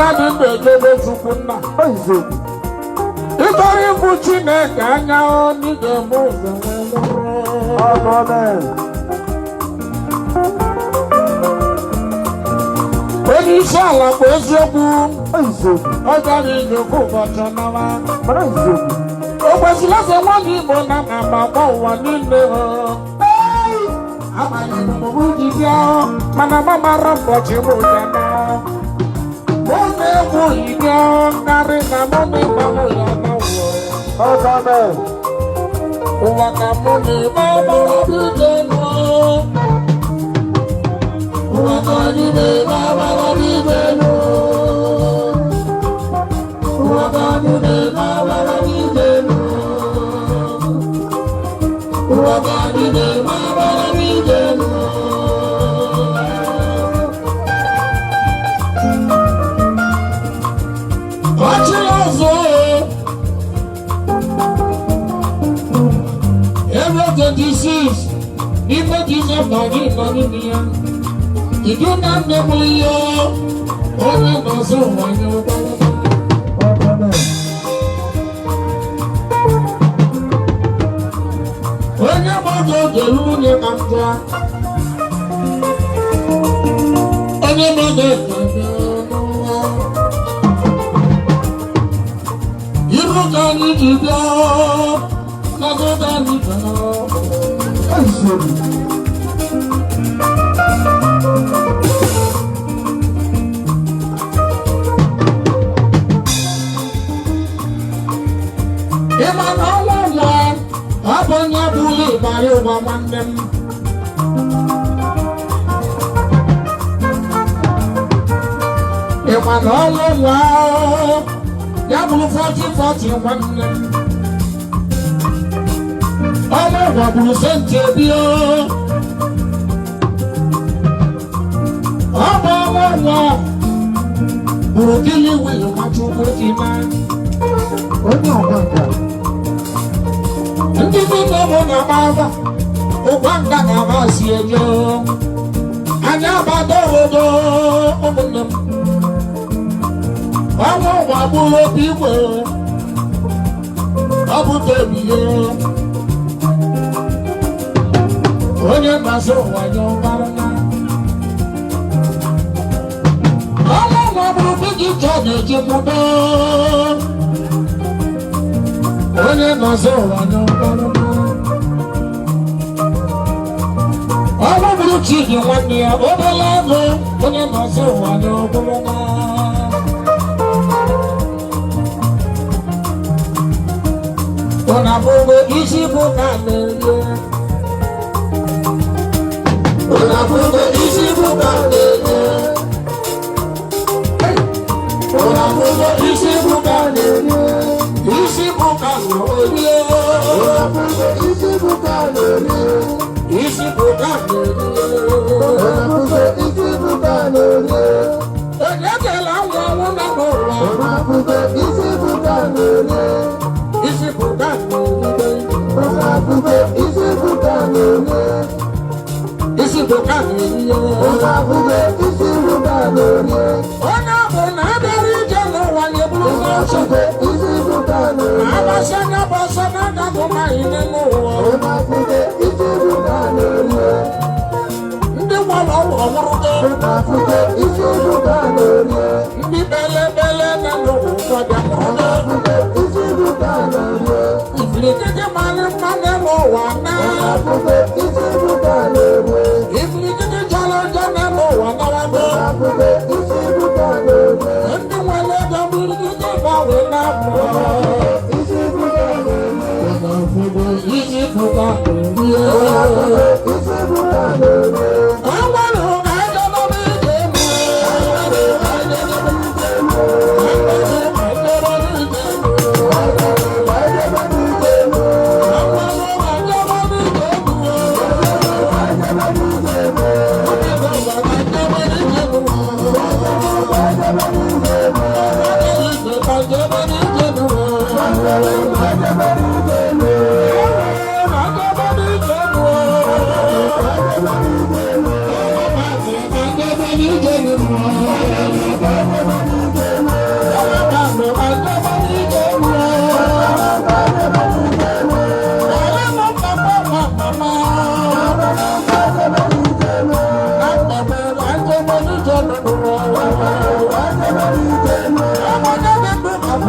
ya dị ndụ ejebe Chukwu nna. Ịtọrọ ịbụ Chineke anya onye ga-eme ụzọ onye isi ala bụ eziokwu ọ gara ije ofu ụbọchị n'ọnwa. Okwesilieze Nwaonyeigbo na na-agba ụwa niile amaghị mgbe ji bịa mana mamara ụbọchị bụ ya na mụ na-egwu ihe narị na mụ na-ịgbanwe ya na ụwa ka mụ na-eme agbara ije nụọ ụwa ka anyị na-eme agbara ije nụọ ụwa ka anyị na-eme agbara ije nụọ ụwa ka anyị na-eme agbara ije nụọ. Disease, even Jesus body me. If you not know you, only know so when you when you go to the you Thank you.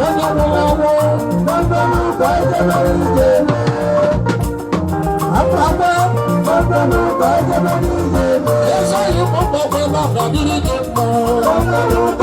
onye nwụrụ anwụ ezoghị m mgbanwe na ọdịrị gị mma